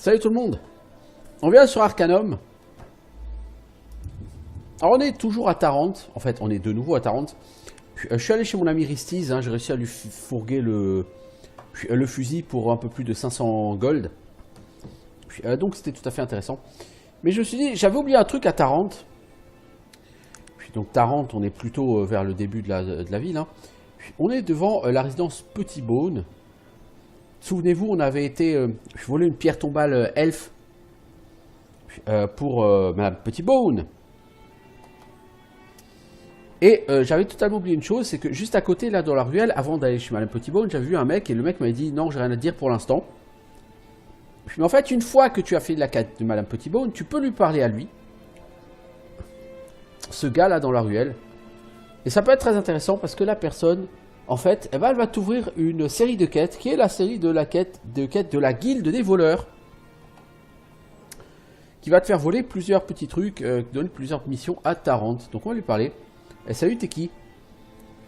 Salut tout le monde. On vient sur Arcanum. Alors on est toujours à Tarente. En fait, on est de nouveau à Tarente. Je suis allé chez mon ami Ristiz. Hein, j'ai réussi à lui fourguer le fusil pour un peu plus de 500 gold. Donc c'était tout à fait intéressant. Mais je me suis dit, j'avais oublié un truc à Tarente. Donc Tarente, on est plutôt vers le début de la ville. Hein. On est devant la résidence Petit Bone. Souvenez-vous, on avait été voler une pierre tombale elfe pour Madame Petit Bone. Et j'avais totalement oublié une chose, c'est que juste à côté, là, dans la ruelle, avant d'aller chez Madame Petit Bone, j'avais vu un mec et le mec m'avait dit non, j'ai rien à dire pour l'instant. Mais en fait, une fois que tu as fait la quête de Madame Petit Bone, tu peux lui parler à lui. Ce gars-là dans la ruelle. Et ça peut être très intéressant parce que la personne, en fait, elle va t'ouvrir une série de quêtes qui est la série de la quête de la guilde des voleurs. Qui va te faire voler plusieurs petits trucs, donne plusieurs missions à Tarente. Donc on va lui parler. Eh, salut, t'es qui?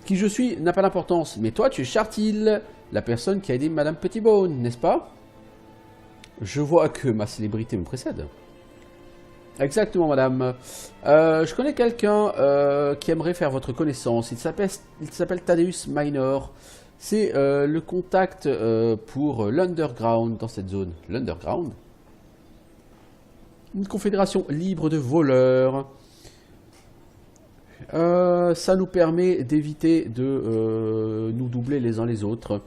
Qui je suis n'a pas d'importance, mais toi tu es Chartil, la personne qui a aidé Madame Petitbone, n'est-ce pas? Je vois que ma célébrité me précède. Exactement, madame. Je connais quelqu'un qui aimerait faire votre connaissance. Il s'appelle Thaddeus Minor. C'est le contact pour l'Underground dans cette zone. L'Underground? Une confédération libre de voleurs. Ça nous permet d'éviter de nous doubler les uns les autres.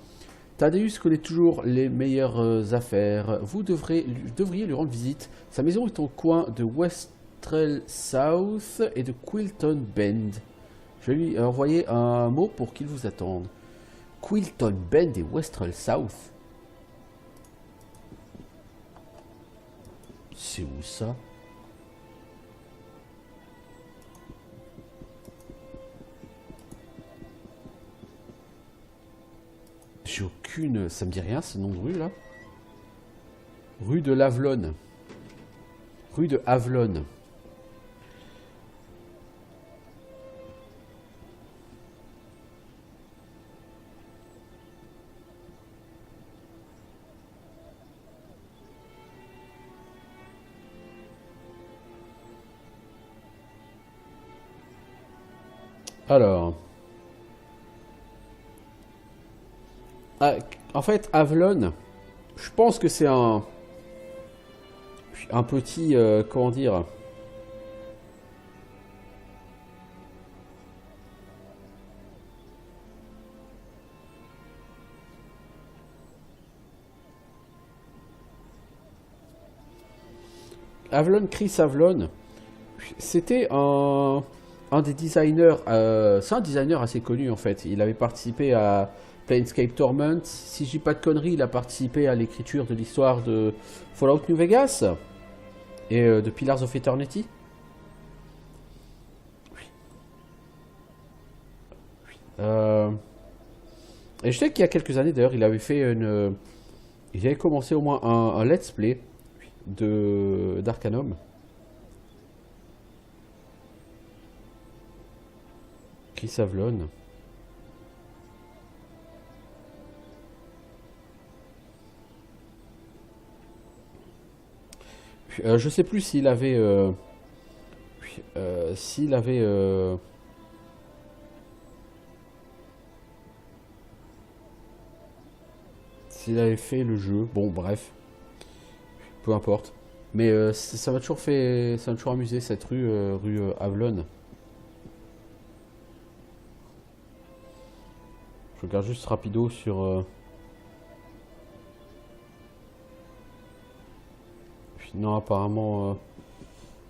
Thaddeus connaît toujours les meilleures affaires. Vous devriez lui rendre visite. Sa maison est au coin de Westrel South et de Quilton Bend. Je vais lui envoyer un mot pour qu'il vous attende. Quilton Bend et Westrel South. C'est où ça? J'ai aucune... Ça me dit rien ce nom de rue là. Rue de l'Avelone. Rue de Avelone. Alors... en fait, Avelone, je pense que c'est un petit, comment dire, Avelone, Chris Avelone, c'était un des designers, c'est un designer assez connu en fait, il avait participé à Planescape Torment, si je dis pas de conneries, il a participé à l'écriture de l'histoire de Fallout New Vegas et de Pillars of Eternity. Et je sais qu'il y a quelques années d'ailleurs, il avait fait une... il avait commencé au moins un let's play d'Arcanum. Chris Avelone. Je sais plus s'il avait... s'il avait... s'il avait fait le jeu. Bon, bref. Peu importe. Mais ça m'a toujours fait... ça m'a toujours amusé, cette rue Avelone. Je regarde juste rapido sur... Non, apparemment...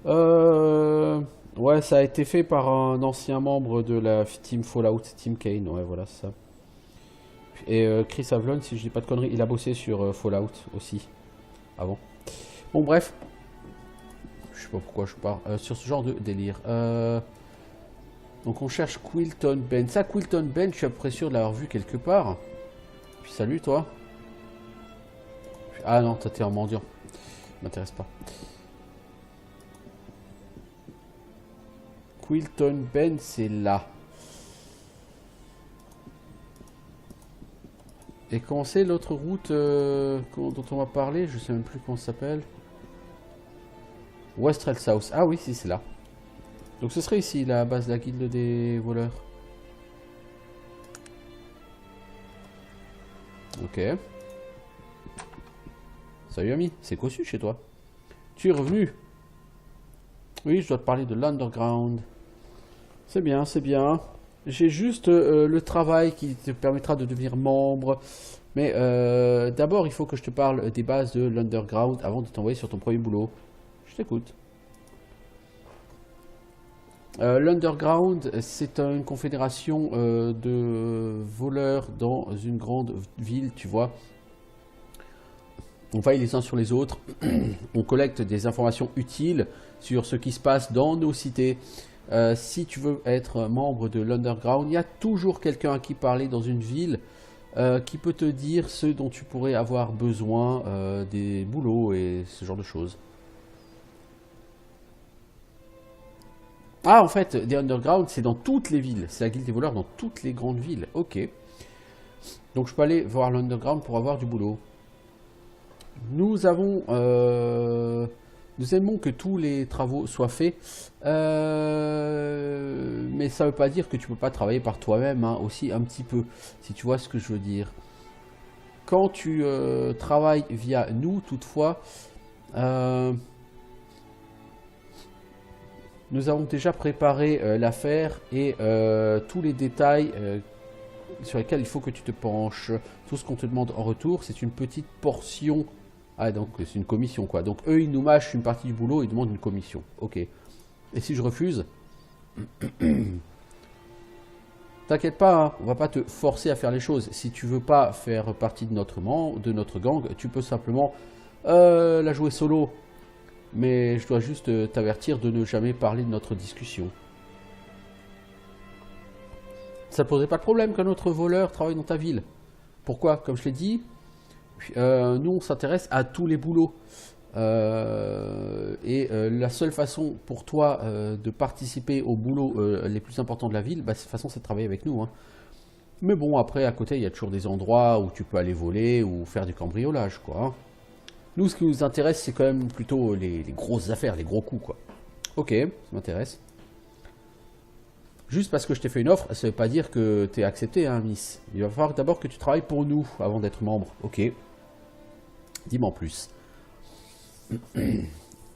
ouais, ça a été fait par un ancien membre de la team Fallout, Tim Kaine. Ouais, voilà, c'est ça. Et Chris Avelone, si je dis pas de conneries, il a bossé sur Fallout aussi, avant. Bon, bref. Je sais pas pourquoi je pars sur ce genre de délire. Donc on cherche Quilton Bend. Ça, Quilton Bend, je suis à peu près sûr de l'avoir vu quelque part. Puis salut, toi. Ah non, toi t'es un mendiant. M'intéresse pas. Quilton Bend, c'est là. Et comment c'est l'autre route dont on va parler? Je sais même plus comment ça s'appelle. West Rail South. Ah oui, si, c'est là. Donc ce serait ici la base de la guilde des voleurs. Ok. Salut ami, c'est cossu chez toi. Tu es revenu. Oui, je dois te parler de l'underground. C'est bien, c'est bien. J'ai juste le travail qui te permettra de devenir membre. Mais d'abord, il faut que je te parle des bases de l'underground avant de t'envoyer sur ton premier boulot. Je t'écoute. L'underground, c'est une confédération de voleurs dans une grande ville, tu vois. On veille les uns sur les autres. On collecte des informations utiles sur ce qui se passe dans nos cités. Si tu veux être membre de l'underground, il y a toujours quelqu'un à qui parler dans une ville qui peut te dire ce dont tu pourrais avoir besoin, des boulots et ce genre de choses. Ah, en fait, des underground, c'est dans toutes les villes. C'est la guilde des voleurs dans toutes les grandes villes. Ok. Donc je peux aller voir l'underground pour avoir du boulot. Nous avons... nous aimons que tous les travaux soient faits. Mais ça ne veut pas dire que tu ne peux pas travailler par toi-même, hein, aussi un petit peu, si tu vois ce que je veux dire. Quand tu travailles via nous, toutefois, nous avons déjà préparé l'affaire et tous les détails sur lesquels il faut que tu te penches. Tout ce qu'on te demande en retour, c'est une petite portion. Ah, donc c'est une commission, quoi. Donc eux, ils nous mâchent une partie du boulot et ils demandent une commission. Ok. Et si je refuse? T'inquiète pas, hein, on va pas te forcer à faire les choses. Si tu veux pas faire partie de notre gang, tu peux simplement la jouer solo. Mais je dois juste t'avertir de ne jamais parler de notre discussion. Ça ne poserait pas de problème qu'un autre voleur travaille dans ta ville. Pourquoi? Comme je l'ai dit, nous on s'intéresse à tous les boulots. La seule façon pour toi de participer aux boulots les plus importants de la ville, bah, de toute façon c'est de travailler avec nous. Hein. Mais bon, après à côté il y a toujours des endroits où tu peux aller voler ou faire du cambriolage, quoi. Hein. Nous, ce qui nous intéresse, c'est quand même plutôt les grosses affaires, les gros coups, quoi. Ok, ça m'intéresse. Juste parce que je t'ai fait une offre, ça veut pas dire que t'es accepté, hein, Miss. Il va falloir d'abord que tu travailles pour nous avant d'être membre. Ok. Dis-moi en plus.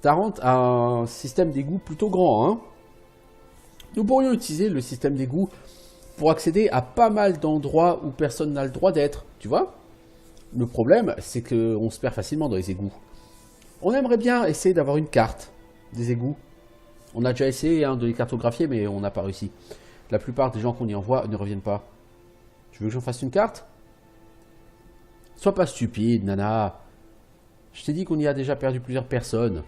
Tarrant a un système d'égout plutôt grand, hein. Nous pourrions utiliser le système d'égout pour accéder à pas mal d'endroits où personne n'a le droit d'être, tu vois. Le problème, c'est qu'on se perd facilement dans les égouts. On aimerait bien essayer d'avoir une carte des égouts. On a déjà essayé de les cartographier, mais on n'a pas réussi. La plupart des gens qu'on y envoie ne reviennent pas. Tu veux que j'en fasse une carte? Sois pas stupide, nana. Je t'ai dit qu'on y a déjà perdu plusieurs personnes.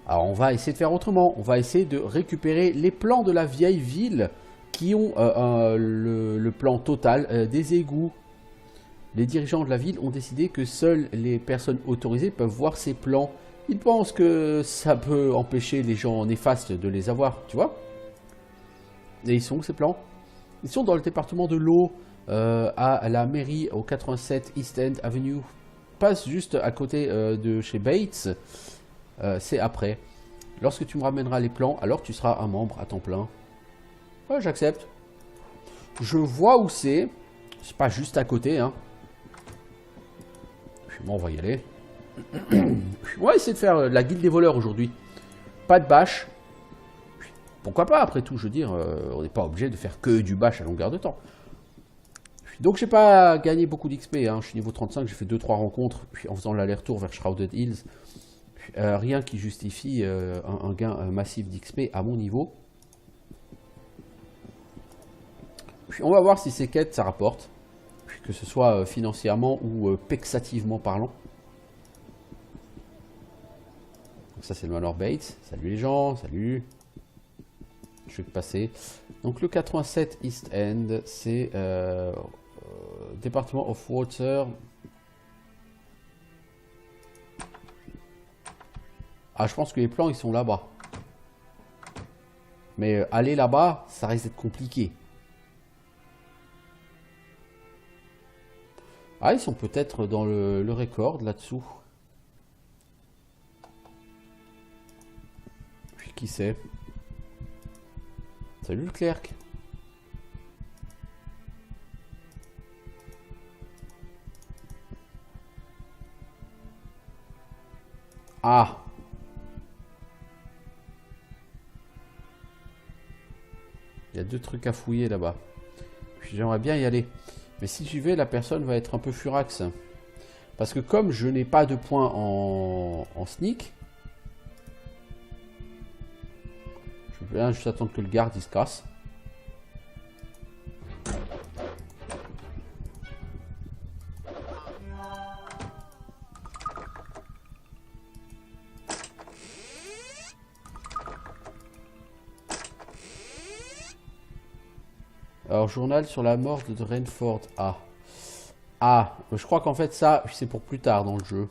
Alors on va essayer de faire autrement. On va essayer de récupérer les plans de la vieille ville qui ont le plan total des égouts. Les dirigeants de la ville ont décidé que seules les personnes autorisées peuvent voir ces plans. Ils pensent que ça peut empêcher les gens néfastes de les avoir, tu vois. Et ils sont où ces plans? Ils sont dans le département de l'eau, à la mairie, au 87 East End Avenue. Passe juste à côté de chez Bates. C'est après. Lorsque tu me ramèneras les plans, alors tu seras un membre à temps plein. Ouais, j'accepte. Je vois où c'est. C'est pas juste à côté, hein. Bon, on va y aller. On va essayer de faire la guilde des voleurs aujourd'hui. Pas de bâche. Pourquoi pas, après tout, je veux dire, on n'est pas obligé de faire que du bâche à longueur de temps. Donc j'ai pas gagné beaucoup d'XP, hein. Je suis niveau 35, j'ai fait 2-3 rencontres en faisant l'aller-retour vers Shrouded Hills. Rien qui justifie un gain massif d'XP à mon niveau. Puis on va voir si ces quêtes ça rapporte. Que ce soit financièrement ou pexativement parlant. Donc ça c'est le manoir Bates. Salut les gens, salut. Je vais passer. Donc le 87 East End, c'est département of Water. Ah, je pense que les plans ils sont là-bas. Mais aller là-bas, ça risque d'être compliqué. Ah, ils sont peut-être dans le record là-dessous. Puis qui sait? Salut le clerc. Ah. Il y a 2 trucs à fouiller là-bas. Puis j'aimerais bien y aller. Mais si j'y vais, la personne va être un peu furax. Parce que comme je n'ai pas de points en sneak, je vais bien juste attendre que le garde il se casse. Alors, journal sur la mort de Rainford. Ah. Ah, je crois qu'en fait ça, c'est pour plus tard dans le jeu.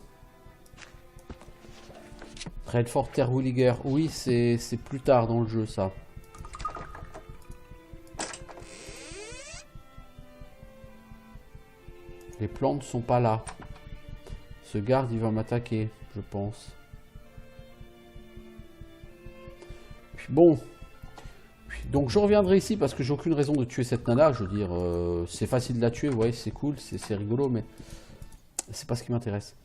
Rainford Terwilliger. Oui, c'est plus tard dans le jeu ça. Les plantes sont pas là. Ce garde, il va m'attaquer, je pense. Puis bon. Donc je reviendrai ici parce que j'ai aucune raison de tuer cette nana. Je veux dire, c'est facile de la tuer, ouais, c'est cool, c'est rigolo, mais c'est pas ce qui m'intéresse.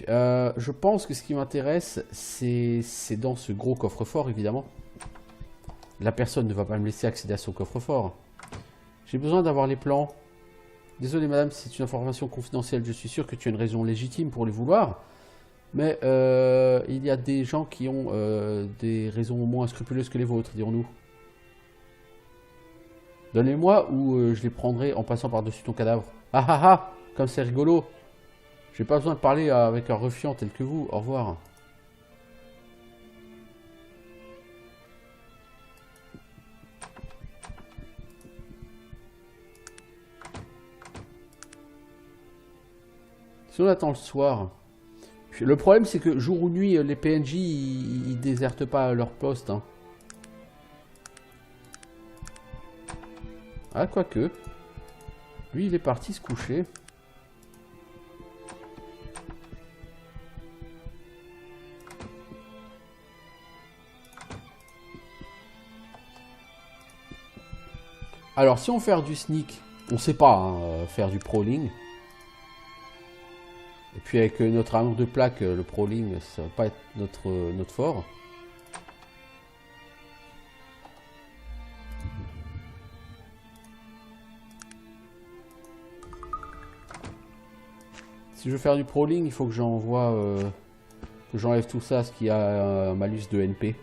Je pense que ce qui m'intéresse, c'est dans ce gros coffre-fort, évidemment. La personne ne va pas me laisser accéder à son coffre-fort. J'ai besoin d'avoir les plans. Désolé madame, c'est une information confidentielle. Je suis sûr que tu as une raison légitime pour les vouloir. Mais il y a des gens qui ont des raisons moins scrupuleuses que les vôtres, dirons-nous. Donnez-moi ou je les prendrai en passant par-dessus ton cadavre. Ah ah ah, comme c'est rigolo. J'ai pas besoin de parler avec un ruffian tel que vous. Au revoir. Si on attend le soir. Le problème c'est que jour ou nuit, les PNJ ils désertent pas leur poste. Hein. Ah, quoique. Lui, il est parti se coucher. Alors, si on fait du sneak, on sait pas hein, faire du prowling. Et puis avec notre armure de plaque, le prowling, ça va pas être notre fort. Si je veux faire du prowling, il faut que j'envoie, que j'enlève tout ça, ce qui a un malus de NP.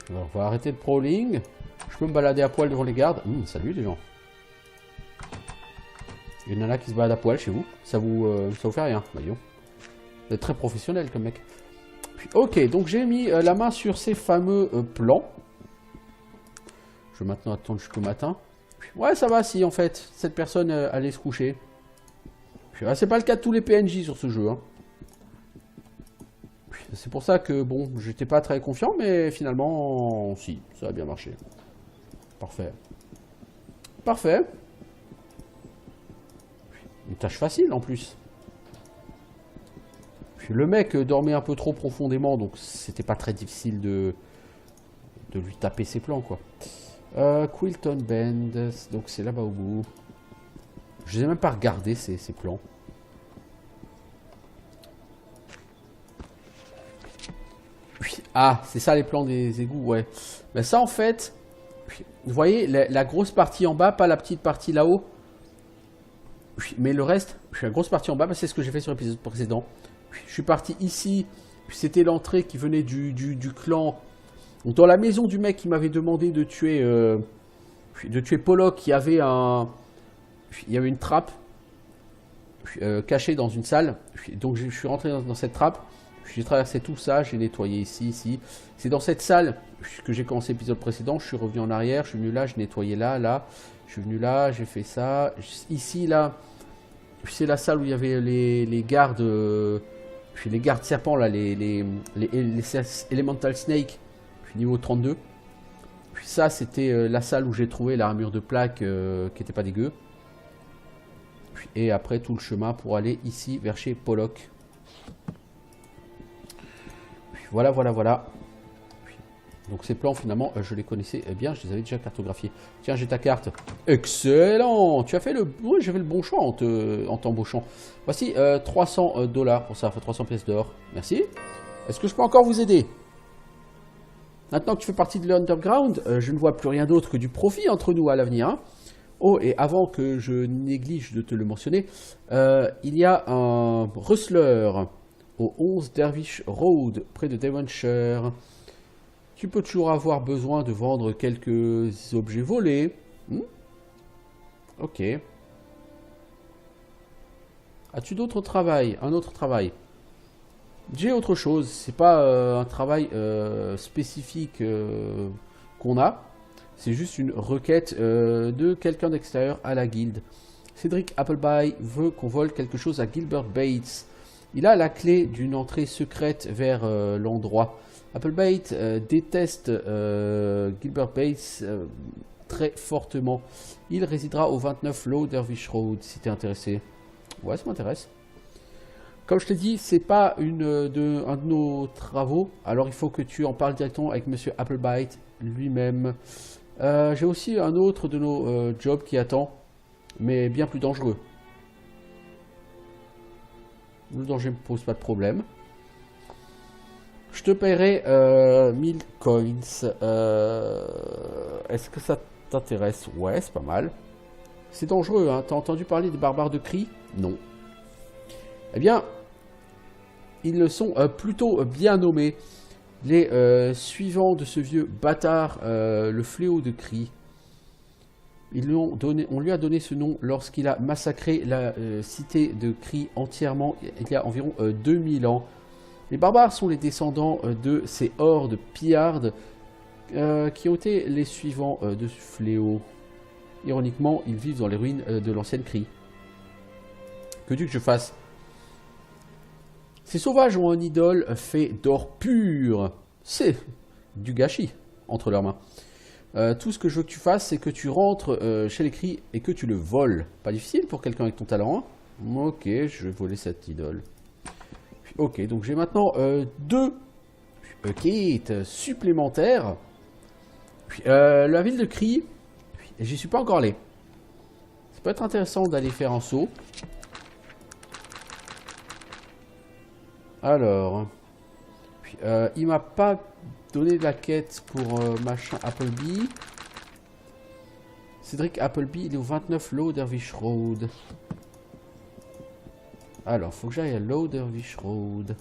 Alors, on va arrêter le prowling. Je peux me balader à poil devant les gardes. Salut les gens. Il y a une nana qui se balade à poil chez vous. Ça vous fait rien, voyons. Vous êtes très professionnel comme mec. Puis, ok, donc j'ai mis la main sur ces fameux plans. Je vais maintenant attendre jusqu'au matin. Puis, ouais, ça va si en fait, cette personne allait se coucher. C'est pas le cas de tous les PNJ sur ce jeu. Hein. C'est pour ça que, bon, j'étais pas très confiant, mais finalement, si, ça a bien marché. Parfait. Parfait. Une tâche facile en plus. Puis le mec dormait un peu trop profondément, donc c'était pas très difficile de lui taper ses plans, quoi. Quilton Bend, donc c'est là-bas au bout. Je n'ai même pas regardé ces plans. Ah, c'est ça les plans des égouts, ouais. Mais ça en fait, vous voyez, la grosse partie en bas, pas la petite partie là-haut. Mais le reste, la grosse partie en bas, c'est ce que j'ai fait sur l'épisode précédent. Je suis parti ici, c'était l'entrée qui venait du clan. Donc dans la maison du mec qui m'avait demandé de tuer Pollock, il y avait une trappe cachée dans une salle. Donc je suis rentré dans cette trappe. J'ai traversé tout ça, j'ai nettoyé ici, ici. C'est dans cette salle que j'ai commencé l'épisode précédent. Je suis revenu en arrière, je suis venu là, j'ai nettoyé là, là. Je suis venu là, j'ai fait ça. Ici, là, c'est la salle où il y avait les gardes, les gardes serpents, là, les Elemental Snake, niveau 32. Puis ça, c'était la salle où j'ai trouvé l'armure de plaque qui était pas dégueu. Et après, tout le chemin pour aller ici, vers chez Pollock. Voilà, voilà, voilà. Donc ces plans, finalement, je les connaissais bien, je les avais déjà cartographiés. Tiens, j'ai ta carte. Excellent. Tu as fait le... Oui, j'ai fait le bon choix en t'embauchant. Voici 300 $ pour ça, enfin 300 pièces d'or. Merci. Est-ce que je peux encore vous aider? Maintenant que tu fais partie de l'Underground, je ne vois plus rien d'autre que du profit entre nous à l'avenir. Hein. Oh, et avant que je néglige de te le mentionner, il y a un rustler au 11 Dervish Road, près de Devonshire. Tu peux toujours avoir besoin de vendre quelques objets volés. Ok. As-tu d'autres travail? Un autre travail? J'ai autre chose. C'est pas un travail spécifique qu'on a. C'est juste une requête de quelqu'un d'extérieur à la guilde. Cédric Appleby veut qu'on vole quelque chose à Gilbert Bates. Il a la clé d'une entrée secrète vers l'endroit. Appleby déteste Gilbert Bates très fortement. Il résidera au 29 Low Dervish Road, si tu es intéressé. Ouais, ça m'intéresse. Comme je t'ai dit, c'est pas un de nos travaux. Alors il faut que tu en parles directement avec Monsieur Appleby lui-même. J'ai aussi un autre de nos jobs qui attend, mais bien plus dangereux. Le danger ne me pose pas de problème. Je te paierai 1000 coins. Est-ce que ça t'intéresse? Ouais, c'est pas mal. C'est dangereux, hein. T'as entendu parler des barbares de cris? Non. Eh bien, ils le sont plutôt bien nommés. Les suivants de ce vieux bâtard, le fléau de cris. On lui a donné ce nom lorsqu'il a massacré la cité de Cris entièrement il y a environ 2000 ans. Les barbares sont les descendants de ces hordes pillardes qui ont été les suivants de ce fléau. Ironiquement, ils vivent dans les ruines de l'ancienne Cris. Que tu que je fasse? Ces sauvages ont un idole fait d'or pur. C'est du gâchis entre leurs mains. Tout ce que je veux que tu fasses, c'est que tu rentres chez les Cris et que tu le voles. Pas difficile pour quelqu'un avec ton talent, hein? Ok, je vais voler cette idole. Ok, donc j'ai maintenant deux quêtes supplémentaires. La ville de Cris, j'y suis pas encore allé. Ça peut être intéressant d'aller faire un saut. Alors, il m'a pas donné de la quête pour machin Appleby. Cédric Appleby, il est au 29 Low Dervish Road. Alors, faut que j'aille à Low Dervish Road.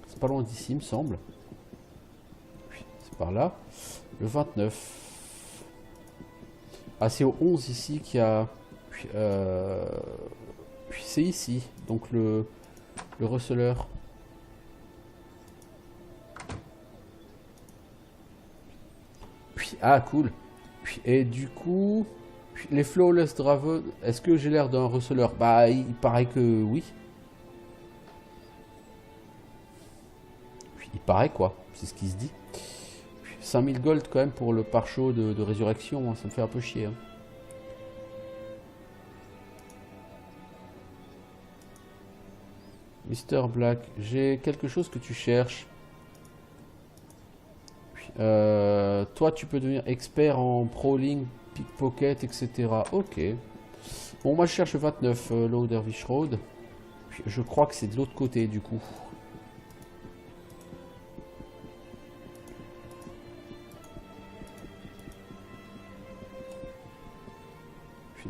C'est pas loin d'ici, il me semble. C'est par là. Le 29. Ah, c'est au 11 ici qu'il y a... c'est ici. Donc le receleur. Ah, cool. Et du coup, les Flawless Draven, est-ce que j'ai l'air d'un receleur? Bah, il paraît que oui. Il paraît quoi, c'est ce qui se dit. 5000 gold quand même pour le pare-chaud de résurrection, hein, ça me fait un peu chier. Hein. Mister Black, j'ai quelque chose que tu cherches. Toi, tu peux devenir expert en prowling, pickpocket, etc. Ok. Bon, moi je cherche 29 Low Dervish Road. Je crois que c'est de l'autre côté du coup.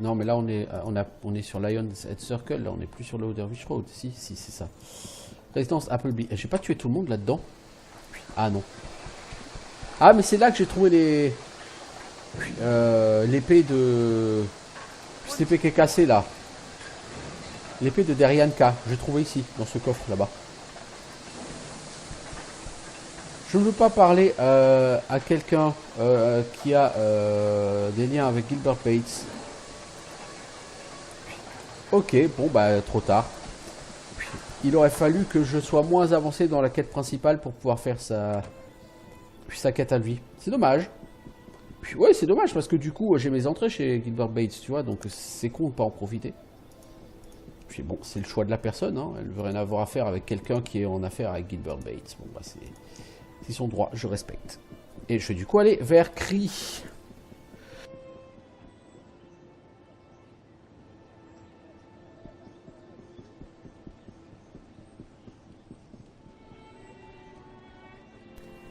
Non, mais là on est sur Lion's Head Circle, là on n'est plus sur Low Dervish Road. Si, c'est ça. Résidence Appleby. J'ai pas tué tout le monde là-dedans. Ah non. Ah, mais c'est là que j'ai trouvé l'épée de... Cette épée qui est cassée là. L'épée de Derianka. J'ai trouvé ici, dans ce coffre là-bas. Je ne veux pas parler à quelqu'un qui a des liens avec Gilbert Bates. Ok, bon bah trop tard. Il aurait fallu que je sois moins avancé dans la quête principale pour pouvoir faire sa quête à lui. C'est dommage. Ouais, c'est dommage parce que du coup j'ai mes entrées chez Gilbert Bates, tu vois, donc c'est con de pas en profiter. Puis bon, c'est le choix de la personne, hein. Elle veut rien avoir à faire avec quelqu'un qui est en affaire avec Gilbert Bates. Bon bah c'est son droit, je respecte. Et je vais du coup aller vers Cree.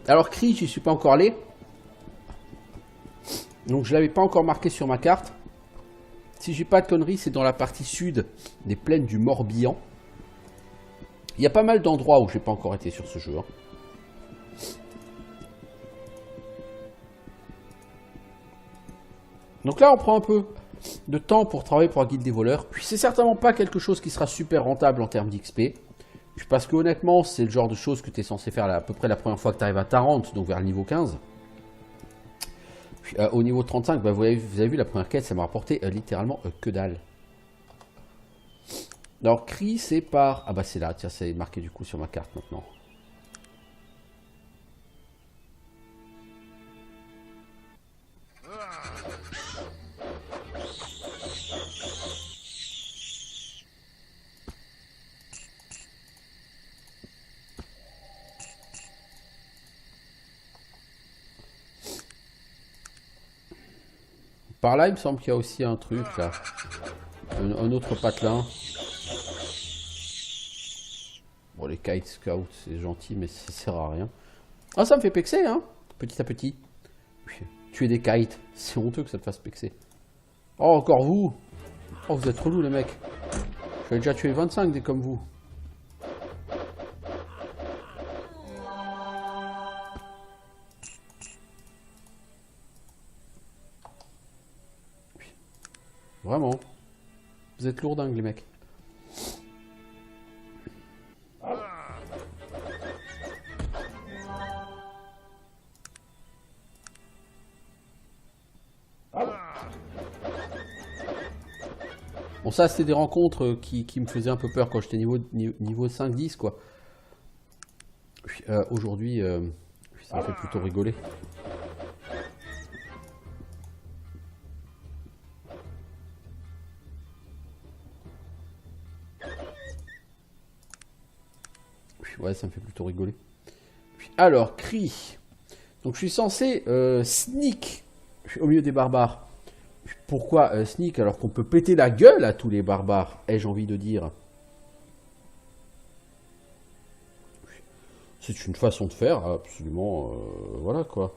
Alors Cree, j'y suis pas encore allé. Donc je l'avais pas encore marqué sur ma carte. Si j'ai pas de conneries, c'est dans la partie sud des plaines du Morbihan. Il y a pas mal d'endroits où j'ai pas encore été sur ce jeu. Hein. Donc là, on prend un peu de temps pour travailler pour la guilde des voleurs. Puis c'est certainement pas quelque chose qui sera super rentable en termes d'XP. Parce que honnêtement, c'est le genre de choses que tu es censé faire à peu près la première fois que tu arrives à Tarente, donc vers le niveau 15. Puis, au niveau 35, bah, vous avez vu la première quête, ça m'a rapporté littéralement que dalle. Alors, Cree, c'est par... Ah bah c'est là, tiens, c'est marqué du coup sur ma carte maintenant. Par là, il me semble qu'il y a aussi un truc, là. Un autre patelin. Bon, les Kite Scouts, c'est gentil, mais ça sert à rien. Ah, ça me fait pexer, hein, petit à petit. Tuer des kites, c'est honteux que ça te fasse pexer. Oh, encore vous. Oh, vous êtes relous, les mecs. J'avais déjà tué 25 des comme vous. Vraiment. Vous êtes lourdingues, les mecs. Bon, ça, c'était des rencontres qui me faisaient un peu peur quand j'étais niveau 5-10, quoi. Aujourd'hui, ça me fait plutôt rigoler. Ouais, ça me fait plutôt rigoler. Alors, Cree. Donc, je suis censé sneak au milieu des barbares. Pourquoi sneak alors qu'on peut péter la gueule à tous les barbares, ai-je envie de dire. C'est une façon de faire, absolument, voilà quoi.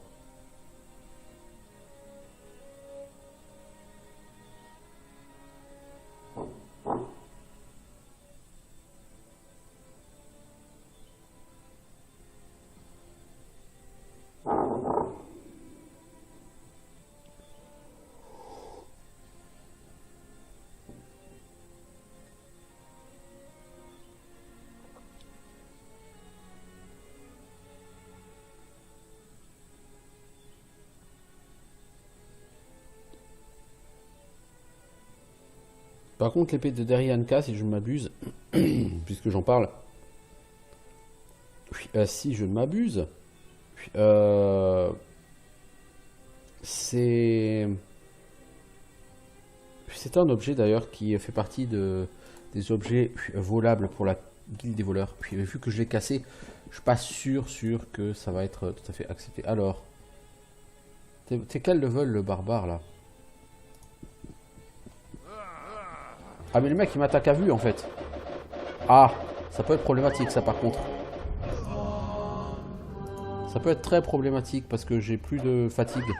Par contre, l'épée de Derianka, si je ne m'abuse, puisque j'en parle, si je ne m'abuse, c'est un objet d'ailleurs qui fait partie des objets volables pour la guilde des voleurs. Puis vu que je l'ai cassé, je suis pas sûr que ça va être tout à fait accepté. Alors, t'es quel level le barbare là? Ah mais le mec il m'attaque à vue en fait. Ah, ça peut être problématique ça par contre. Ça peut être très problématique parce que j'ai plus de fatigue.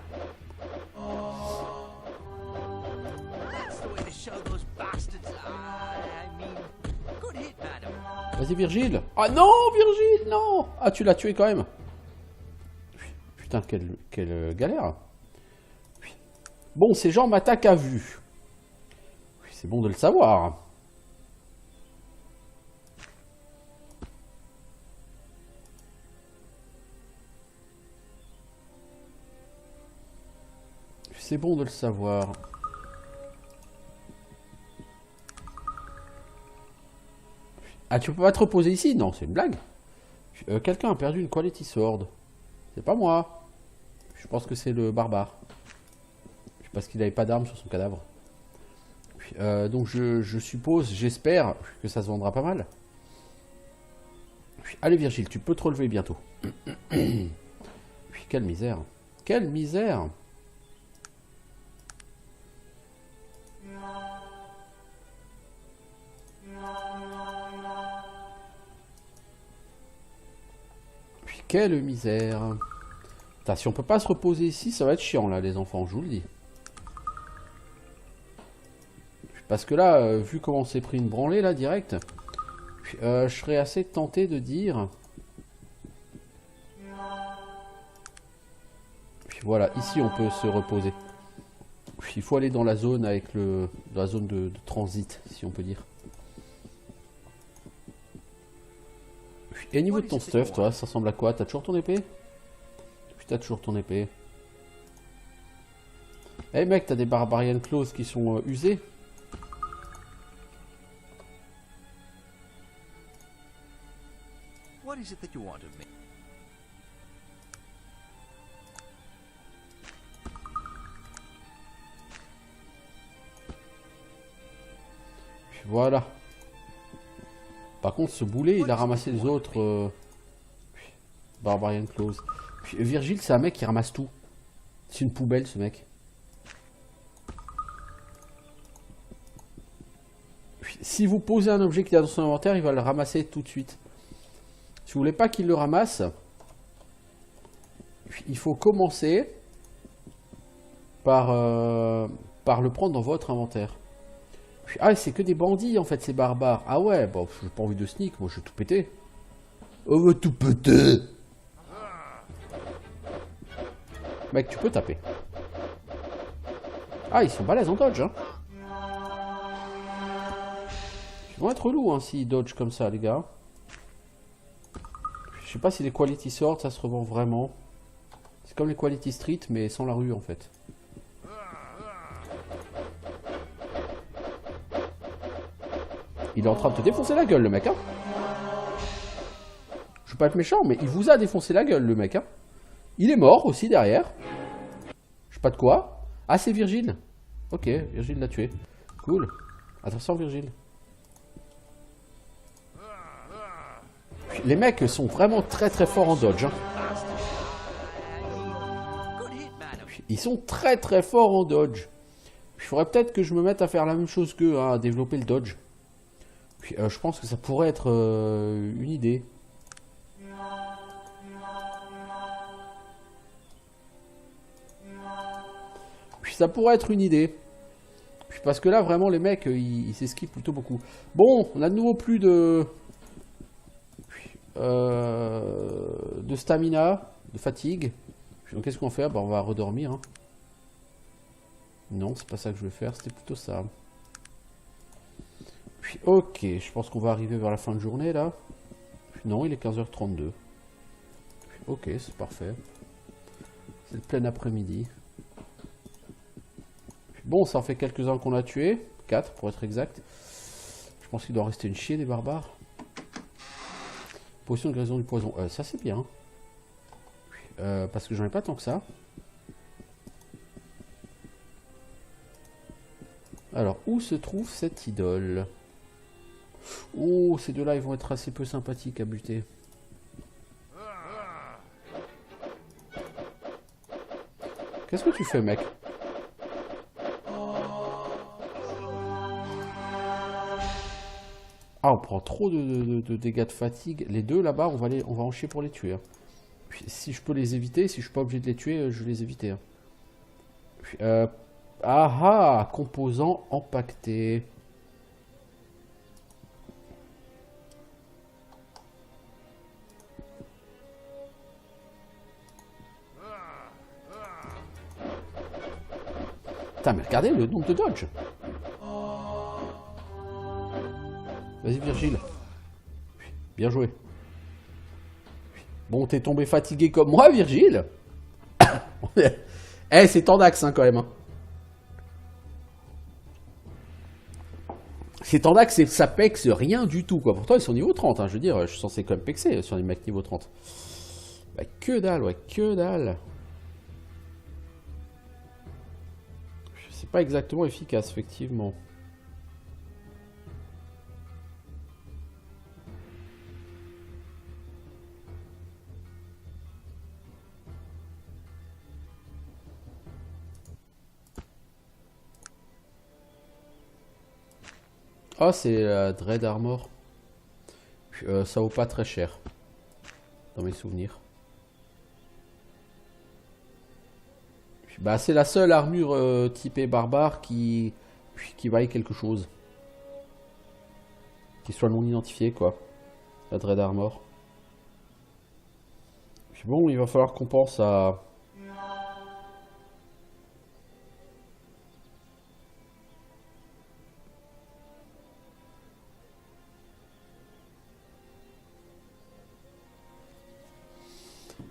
Vas-y Virgile. Ah non Virgile, non. Ah tu l'as tué quand même. Putain quelle galère. Bon ces gens m'attaquent à vue. C'est bon de le savoir. C'est bon de le savoir. Ah, tu peux pas te reposer ici? Non, c'est une blague. Quelqu'un a perdu une quality sword. C'est pas moi. Je pense que c'est le barbare. Parce qu'il n'avait pas d'arme sur son cadavre. Donc je suppose, j'espère que ça se vendra pas mal. Allez Virgile, tu peux te relever bientôt. Quelle misère. Quelle misère. Quelle misère. Putain, si on peut pas se reposer ici, ça va être chiant là les enfants, je vous le dis. Parce que là, vu comment on s'est pris une branlée là, direct, je serais assez tenté de dire... Puis voilà, ici on peut se reposer. Il faut aller dans la zone avec le... dans la zone de transit, si on peut dire. Et niveau de ton stuff, toi, ça ressemble à quoi? T'as toujours ton épée? T'as toujours ton épée. Eh hey mec, t'as des Barbarian Claws qui sont usés? What is it that you want of me? Voilà. Par contre, ce boulet, il a ramassé les autres Barbarian Claws. Puis, Virgile, c'est un mec qui ramasse tout. C'est une poubelle, ce mec. Puis, si vous posez un objet qu'il a dans son inventaire, il va le ramasser tout de suite. Si vous voulez pas qu'il le ramasse, il faut commencer par le prendre dans votre inventaire. Ah, c'est que des bandits en fait, ces barbares. Ah ouais, bon, j'ai pas envie de sneak, moi je vais tout péter. On va tout péter. Mec, tu peux taper. Ah, ils sont balèzes en dodge, hein. Ils vont être lourds hein, s'ils dodge comme ça, les gars. Je sais pas si les quality swords, ça se revend vraiment. C'est comme les quality street, mais sans la rue en fait. Il est en train de te défoncer la gueule, le mec, hein. Je veux pas être méchant, mais il vous a défoncé la gueule, le mec, hein. Il est mort aussi derrière. Je sais pas de quoi. Ah, c'est Virgile. Ok, Virgile l'a tué. Cool. Attention, Virgile. Les mecs sont vraiment très très forts en dodge, hein. Ils sont très très forts en dodge. Il faudrait peut-être que je me mette à faire la même chose qu'eux, hein, à développer le dodge. Puis, je pense que ça pourrait être une idée. Puis ça pourrait être une idée. Puis parce que là, vraiment, les mecs, ils s'esquivent plutôt beaucoup. Bon, on a de nouveau plus de stamina, de fatigue. Donc qu'est-ce qu'on fait? Bah, on va redormir. Hein. Non, c'est pas ça que je vais faire, c'était plutôt ça. Puis, ok, je pense qu'on va arriver vers la fin de journée là. Puis, non, il est 15h32. Puis, ok, c'est parfait. C'est le plein après-midi. Bon, ça en fait quelques-uns qu'on a tués. 4 pour être exact. Je pense qu'il doit rester une chier des barbares. Potion de guérison du poison. Ça c'est bien. Parce que j'en ai pas tant que ça. Alors, où se trouve cette idole? Oh, ces deux-là, ils vont être assez peu sympathiques à buter. Qu'est-ce que tu fais, mec? Ah, on prend trop de dégâts de fatigue. Les deux, là-bas, on va en chier pour les tuer. Hein. Puis, si je peux les éviter, si je suis pas obligé de les tuer, je vais les éviter. Hein. Puis, ah, composants empaquetés. Putain, mais regardez le nombre de dodge. Vas-y, Virgile. Bien joué. Bon, t'es tombé fatigué comme moi, Virgile. Eh, c'est Tandax, hein, quand même. Hein. C'est en là que ça pexe rien du tout, quoi. Pourtant, ils sont niveau 30, hein. Je veux dire, je suis censé quand même pexer sur les mecs niveau 30. Bah, que dalle, ouais, que dalle. C'est pas exactement efficace, effectivement. Ah, c'est la Dread Armor. Ça vaut pas très cher. Dans mes souvenirs. Bah, c'est la seule armure typée barbare qui vaille quelque chose. Qui soit non identifiée, quoi. La Dread Armor. Puis bon, il va falloir qu'on pense à...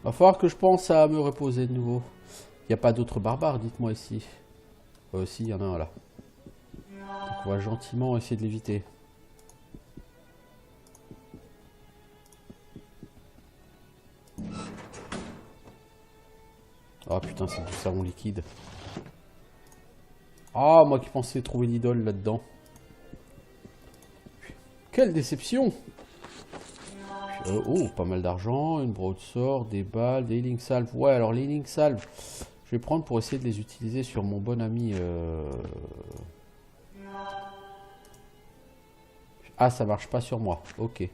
Va falloir que je pense à me reposer de nouveau. Il n'y a pas d'autres barbares, dites-moi ici. Si, il y en a un là. Donc on va gentiment essayer de l'éviter. Ah putain, c'est du savon liquide. Ah, moi qui pensais trouver l'idole là-dedans. Quelle déception! Oh, pas mal d'argent, une broadsword, des balles, des healing salves. Ouais, alors les healing salves, je vais prendre pour essayer de les utiliser sur mon bon ami. Ah, ça marche pas sur moi. Ok.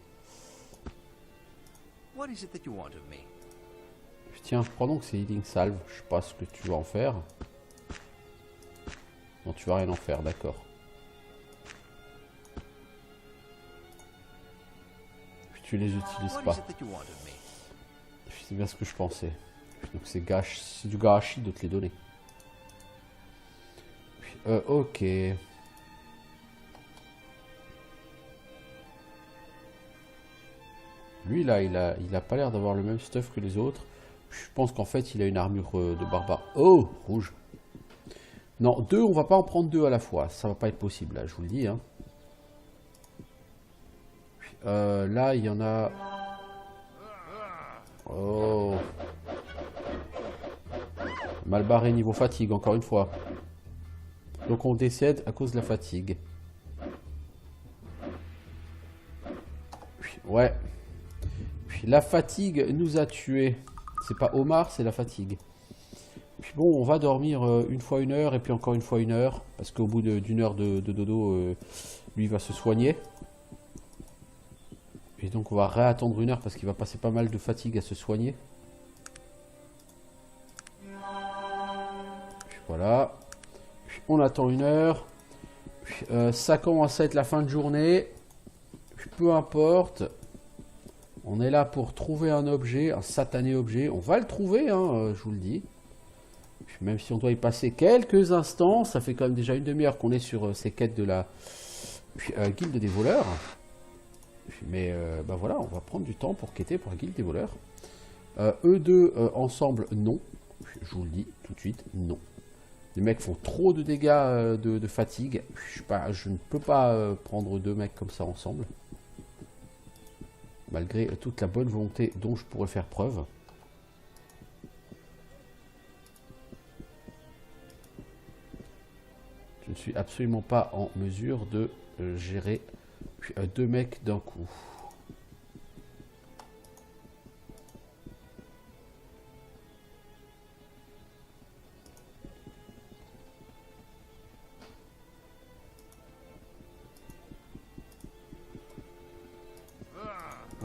Tiens, prends donc ces healing salves. Je sais pas ce que tu vas en faire. Non, tu vas rien en faire, d'accord. Tu les utilises pas. C'est bien ce que je pensais. Donc c'est du gâchis de te les donner. Ok. Lui là, il a pas l'air d'avoir le même stuff que les autres. Je pense qu'en fait il a une armure de barbare. Oh, rouge. Non, deux, on va pas en prendre deux à la fois. Ça va pas être possible là, je vous le dis. Hein. Là, il y en a... Oh. Mal barré niveau fatigue, encore une fois. Donc on décède à cause de la fatigue. Ouais. Puis la fatigue nous a tués. C'est pas Omar, c'est la fatigue. Puis bon, on va dormir une fois 1 heure et puis encore une fois 1 heure. Parce qu'au bout d'une heure de dodo, lui va se soigner. Et donc on va réattendre 1 heure parce qu'il va passer pas mal de fatigue à se soigner. Puis voilà. Puis on attend 1 heure. Puis, ça commence à être la fin de journée. Puis peu importe. On est là pour trouver un objet, un satané objet. On va le trouver, hein, je vous le dis. Puis même si on doit y passer quelques instants, ça fait quand même déjà 1/2 heure qu'on est sur ces quêtes de la guilde des voleurs. Mais bah voilà, on va prendre du temps pour quêter pour la guilde des voleurs. Eux deux ensemble, non. Je vous le dis tout de suite, non. Les mecs font trop de dégâts de fatigue. Je ne peux pas prendre 2 mecs comme ça ensemble. Malgré toute la bonne volonté dont je pourrais faire preuve. Je ne suis absolument pas en mesure de gérer 2 mecs d'un coup.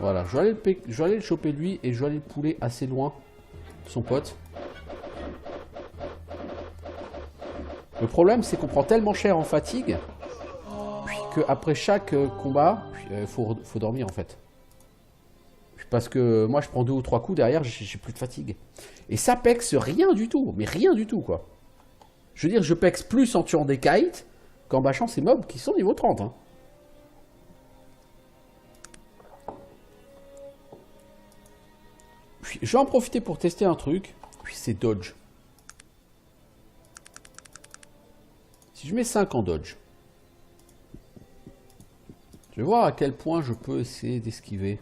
Voilà, je vais aller le choper lui et je vais aller le pouler assez loin de son pote. Le problème, c'est qu'on prend tellement cher en fatigue qu'après chaque combat, faut dormir en fait. Parce que moi, je prends 2 ou 3 coups derrière, j'ai plus de fatigue. Et ça pexe rien du tout, mais rien du tout quoi. Je veux dire, je pexe plus en tuant des kites qu'en bâchant ces mobs qui sont niveau 30. Hein. Puis, je vais en profiter pour tester un truc, puis c'est dodge. Si je mets 5 en dodge, Je vais voir à quel point je peux essayer d'esquiver.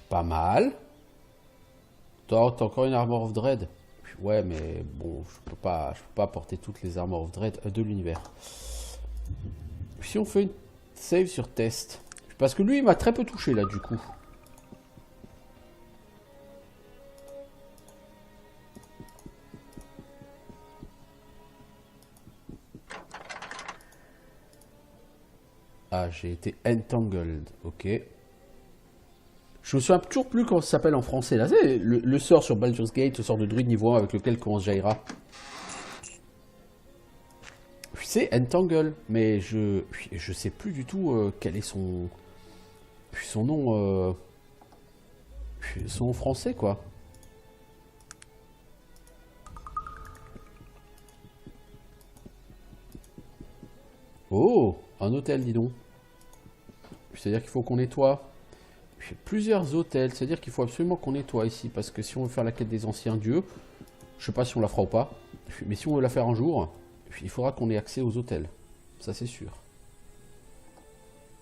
Pas mal. T'as encore une Armor of Dread. Ouais, mais bon, je peux pas porter toutes les Armor of Dread de l'univers. Si on fait une save sur test. Parce que lui, il m'a très peu touché là, du coup. Ah, j'ai été entangled. Ok. Je me souviens toujours plus comment ça s'appelle en français. Là, c'est le sort sur Baldur's Gate, ce sort de druide niveau 1 avec lequel commence Jaira. C'est Entangle, mais je sais plus du tout quel est son nom son nom français quoi. Oh, un hôtel dis donc. C'est-à-dire qu'il faut qu'on nettoie plusieurs hôtels, c'est-à-dire qu'il faut absolument qu'on nettoie ici parce que si on veut faire la quête des anciens dieux, je sais pas si on la fera ou pas, mais si on veut la faire un jour, il faudra qu'on ait accès aux hôtels. Ça, c'est sûr.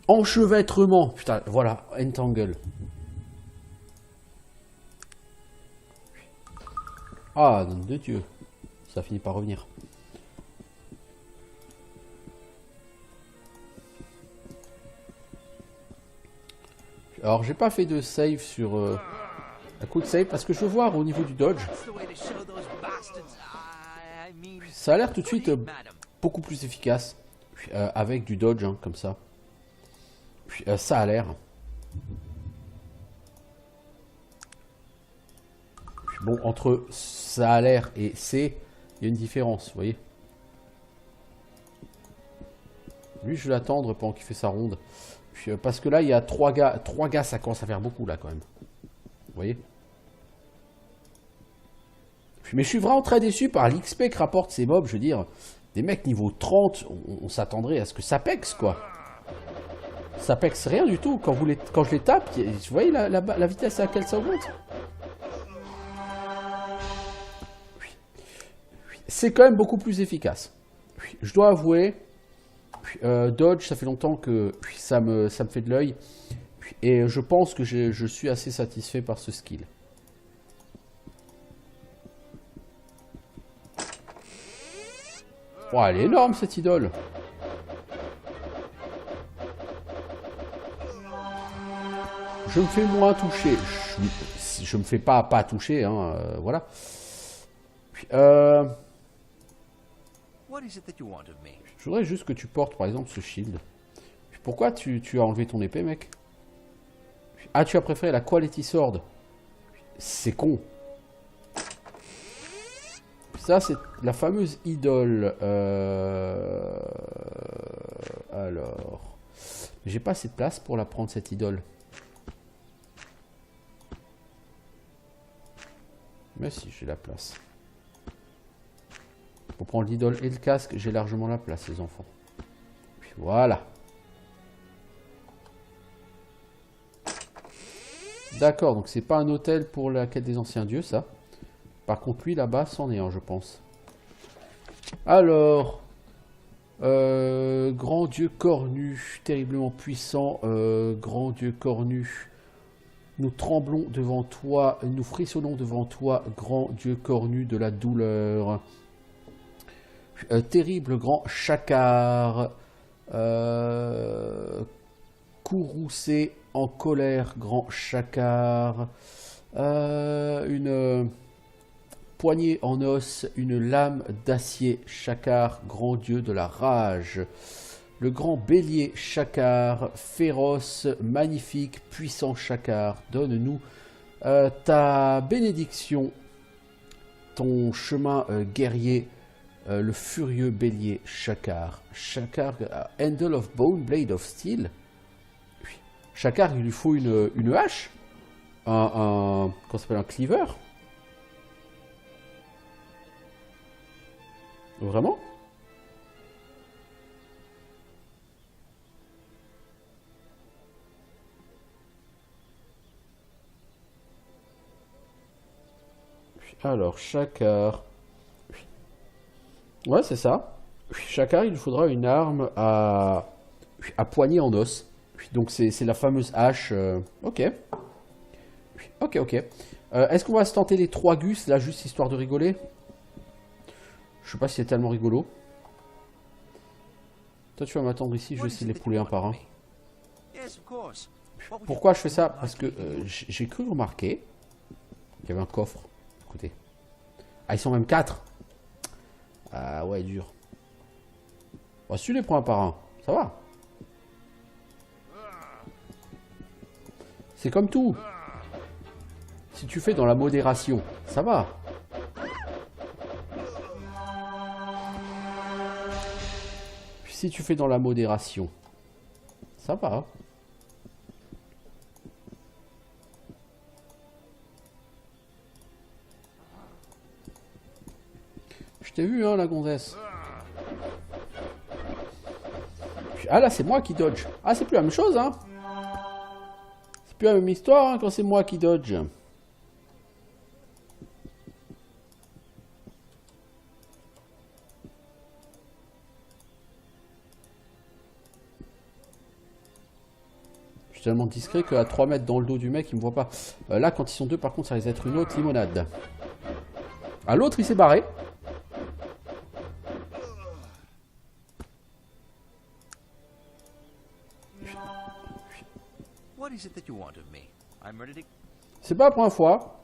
Enchevêtrement. Putain, voilà. Entangle. Ah, nom de Dieu. Ça finit par revenir. Alors, j'ai pas fait de save sur... un coup de save parce que je veux voir au niveau du dodge. Ça a l'air tout de suite beaucoup plus efficace. Avec du dodge, hein, comme ça. Ça a l'air. Bon, entre ça a l'air et c'est, il y a une différence, vous voyez. Lui, je vais l'attendre pendant qu'il fait sa ronde. Parce que là, il y a 3 gars. 3 gars, ça commence à faire beaucoup, là, quand même. Vous voyez. Mais je suis vraiment très déçu par l'XP que rapportent ces mobs. Je veux dire, des mecs niveau 30, on s'attendrait à ce que ça pexe, quoi. Ça pexe rien du tout. Quand je les tape, vous voyez la vitesse à laquelle ça augmente. C'est quand même beaucoup plus efficace. Je dois avouer, dodge, ça fait longtemps que ça me fait de l'œil. Et je pense que je suis assez satisfait par ce skill. Oh, elle est énorme cette idole. Je me fais moins toucher. Je me fais pas toucher, hein, voilà. Je voudrais juste que tu portes par exemple ce shield. Pourquoi tu as enlevé ton épée, mec? Ah, tu as préféré la Quality Sword. C'est con. Ça, c'est la fameuse idole. Alors. J'ai pas assez de place pour la prendre, cette idole. Mais si, j'ai la place. Pour prendre l'idole et le casque, j'ai largement la place, les enfants. Puis voilà. D'accord, donc c'est pas un hôtel pour la quête des anciens dieux, ça. Par contre, lui, là-bas, c'en est un, je pense. Alors... grand Dieu cornu, terriblement puissant, grand Dieu cornu. Nous tremblons devant toi, nous frissonnons devant toi, grand Dieu cornu de la douleur. Terrible grand Shakar, courroucé en colère, grand Shakar, une poignée en os, une lame d'acier, Shakar, grand dieu de la rage. Le grand bélier Shakar, féroce, magnifique, puissant Shakar, donne-nous ta bénédiction, ton chemin guerrier, le furieux bélier Shakar. Shakar, Handle of Bone, Blade of Steel. Shakar, il lui faut une hache, comment ça s'appelle, un cleaver. Vraiment? Alors, Chakar. Ouais, c'est ça. Chakar, il lui faudra une arme à poignée en os. Donc, c'est la fameuse hache. Ok. Ok, ok. Est-ce qu'on va se tenter les 3 gus, là, juste histoire de rigoler? Je sais pas si c'est tellement rigolo. Toi, tu vas m'attendre ici, je vais essayer de les pouler un par un. Pourquoi je fais ça? Parce que j'ai cru remarquer qu'il y avait un coffre. Écoutez. Ah, ils sont même 4. Ah ouais, dur. Bon, si tu les prends un par un, ça va. C'est comme tout. Si tu fais dans la modération, ça va. Puis si tu fais dans la modération, ça va. Je t'ai vu, hein, la gonzesse. Ah là, c'est moi qui dodge. Ah, c'est plus la même chose, hein. C'est plus la même histoire, hein, quand c'est moi qui dodge. Je suis tellement discret qu'à 3 mètres dans le dos du mec, il me voit pas. Là, quand ils sont deux, par contre, ça risque d'être une autre limonade. Ah, l'autre, il s'est barré. C'est pas la première fois.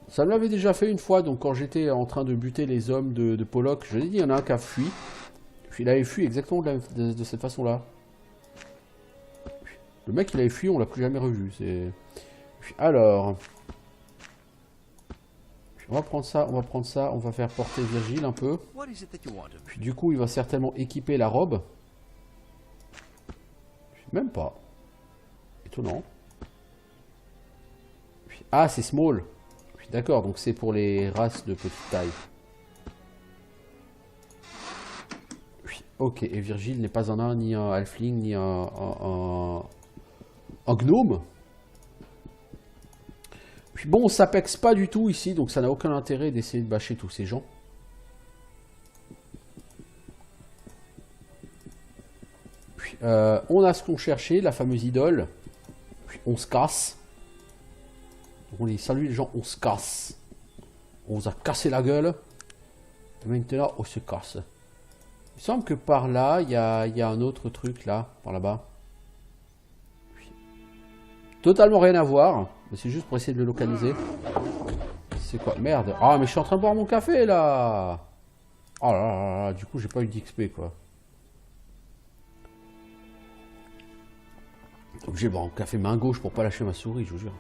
Ça me l'avait déjà fait une fois, donc quand j'étais en train de buter les hommes de Pollock, je l'ai dit, il y en a un qui a fui. Puis il avait fui exactement de cette façon-là. Le mec, il avait fui, on l'a plus jamais revu. Alors... On va prendre ça, on va faire porter Virgile un peu. Puis du coup, il va certainement équiper la robe. Même pas. Étonnant. Ah, c'est small. D'accord, donc c'est pour les races de petite taille. Ok, et Virgile n'est pas un nain, ni un halfling, ni un gnome. Puis bon, on s'apexe pas du tout ici, donc ça n'a aucun intérêt d'essayer de bâcher tous ces gens. Puis, on a ce qu'on cherchait, la fameuse idole. Puis on se casse. Donc on dit salut les gens, on se casse. On vous a cassé la gueule. Et maintenant on se casse. Il me semble que par là, il y a un autre truc là, par là-bas. Totalement rien à voir. Mais c'est juste pour essayer de le localiser. C'est quoi? Merde. Ah, mais je suis en train de boire mon café là. Oh là là là, du coup j'ai pas eu d'XP quoi. Donc j'ai boire mon café main gauche pour pas lâcher ma souris, je vous jure.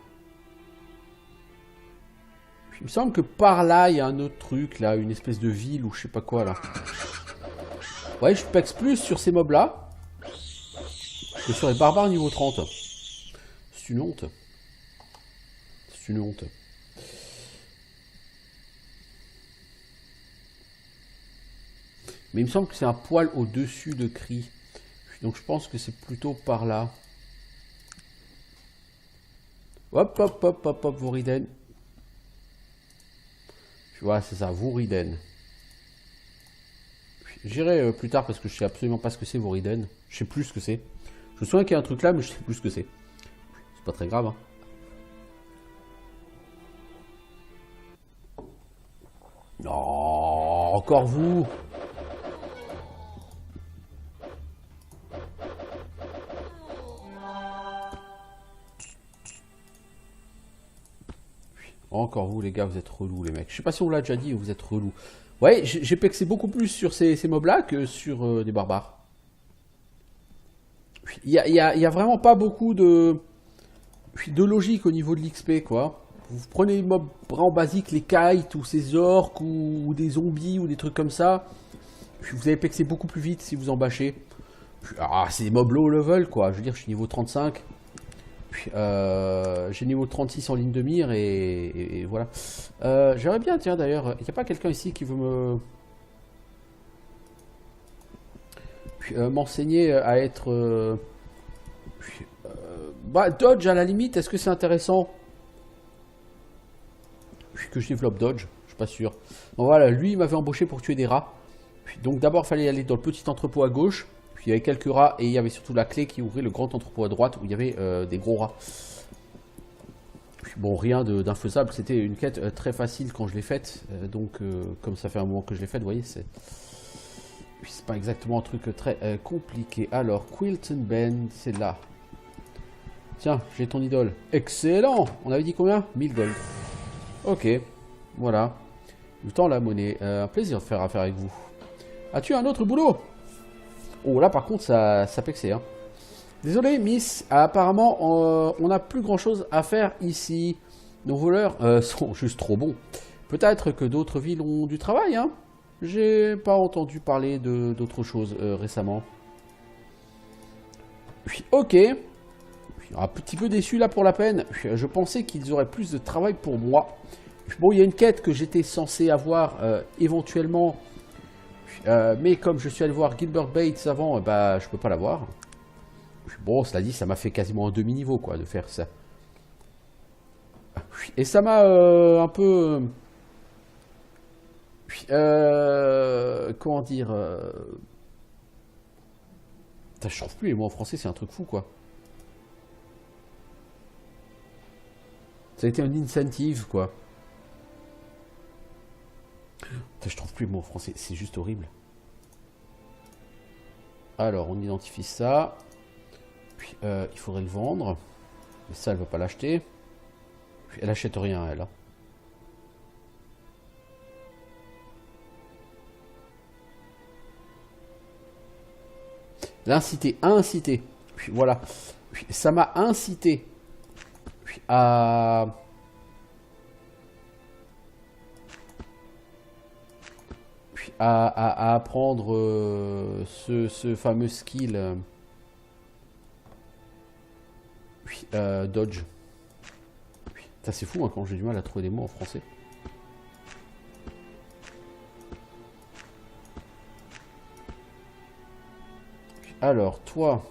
Il me semble que par là il y a un autre truc là, une espèce de ville ou je sais pas quoi là. Ouais, je pexe plus sur ces mobs là que sur les barbares niveau 30. C'est une honte. C'est une honte. Mais il me semble que c'est un poil au-dessus de Cri. Donc je pense que c'est plutôt par là. Hop, hop, hop, hop, hop, Voriden. Voilà, c'est ça, Voriden. J'irai plus tard parce que je sais absolument pas ce que c'est Voriden. Je sais plus ce que c'est. Je me souviens qu'il y a un truc là, mais je sais plus ce que c'est. C'est pas très grave, hein. Non, encore vous. Encore vous les gars, vous êtes relous les mecs. Je sais pas si on l'a déjà dit, vous êtes relous. Ouais, j'ai pexé beaucoup plus sur ces mobs là que sur des barbares. Il y a vraiment pas beaucoup de logique au niveau de l'XP quoi. Vous prenez les mobs vraiment basiques, les kites ou ces orques ou des zombies ou des trucs comme ça. Puis vous allez pexer beaucoup plus vite si vous en bâchez. Ah, c'est des mobs low level quoi. Je veux dire, je suis niveau 35. J'ai niveau 36 en ligne de mire et voilà. J'aimerais bien, tiens d'ailleurs, il n'y a pas quelqu'un ici qui veut m'enseigner à être bah, dodge à la limite, est-ce que c'est intéressant? que je développe Dodge. Je suis pas sûr. Bon voilà, lui il m'avait embauché pour tuer des rats. Donc d'abord il fallait aller dans le petit entrepôt à gauche. Puis il y avait quelques rats et il y avait surtout la clé qui ouvrait le grand entrepôt à droite où il y avait des gros rats. Bon, rien d'infaisable, c'était une quête très facile quand je l'ai faite, donc comme ça fait un moment que je l'ai faite, vous voyez, c'est pas exactement un truc très compliqué. Alors, Quilton Bend, c'est là. Tiens, j'ai ton idole. Excellent. On avait dit combien? 1000 gold. Ok, voilà. Du temps, la monnaie. Un plaisir de faire affaire avec vous. As-tu un autre boulot? Oh, là, par contre, ça pexait, hein. Désolé, Miss. Apparemment, on n'a plus grand-chose à faire ici. Nos voleurs sont juste trop bons. Peut-être que d'autres villes ont du travail, hein. J'ai pas entendu parler d'autre chose récemment. Puis, ok. Un petit peu déçu là pour la peine. Je pensais qu'ils auraient plus de travail pour moi. Bon, il y a une quête que j'étais censé avoir éventuellement. Mais comme je suis allé voir Gilbert Bates avant, bah, je peux pas l'avoir. Bon, cela dit, ça m'a fait quasiment un demi-niveau, quoi, de faire ça. Et ça m'a un peu... comment dire... je trouve plus les mots en français, c'est un truc fou, quoi. Ça a été un incentive, quoi. Je trouve plus les mots en français, c'est juste horrible. Alors, on identifie ça. Puis, il faudrait le vendre. Mais ça, elle ne va pas l'acheter. Elle achète rien, elle. Hein. L'inciter, inciter. Puis voilà. Puis, ça m'a incité puis, à apprendre ce fameux skill Dodge. Ça c'est fou hein, quand j'ai du mal à trouver des mots en français. Alors toi,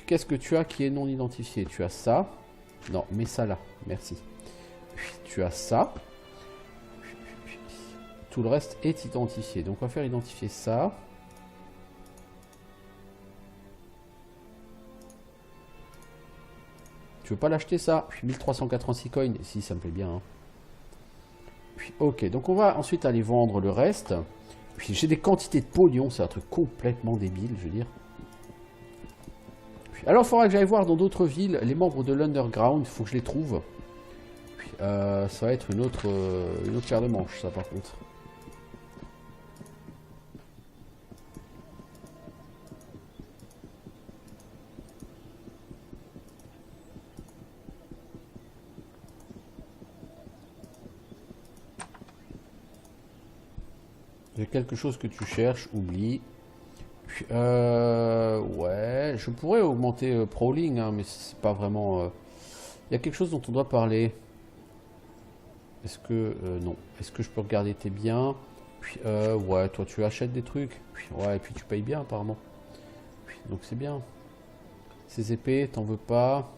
qu'est-ce que tu as qui est non identifié? Tu as ça. Non, mets ça là, merci. Tu as ça. Tout le reste est identifié. Donc on va faire identifier ça. Tu veux pas l'acheter ça? 1386 coins. Si, ça me plaît bien. Hein. Puis, ok, donc on va ensuite aller vendre le reste. Puis j'ai des quantités de pognon. C'est un truc complètement débile, je veux dire. Puis, alors il faudra que j'aille voir dans d'autres villes les membres de l'Underground. Il faut que je les trouve. Puis, ça va être une autre paire de manches, ça par contre. J'ai quelque chose que tu cherches, oublie. Puis, ouais, je pourrais augmenter Prowling, hein, mais c'est pas vraiment... Il y a quelque chose dont on doit parler. Est-ce que... non. Est-ce que je peux regarder tes biens? Puis, ouais, toi tu achètes des trucs. Puis, ouais, et puis tu payes bien apparemment. Puis, donc c'est bien. Ces épées, t'en veux pas.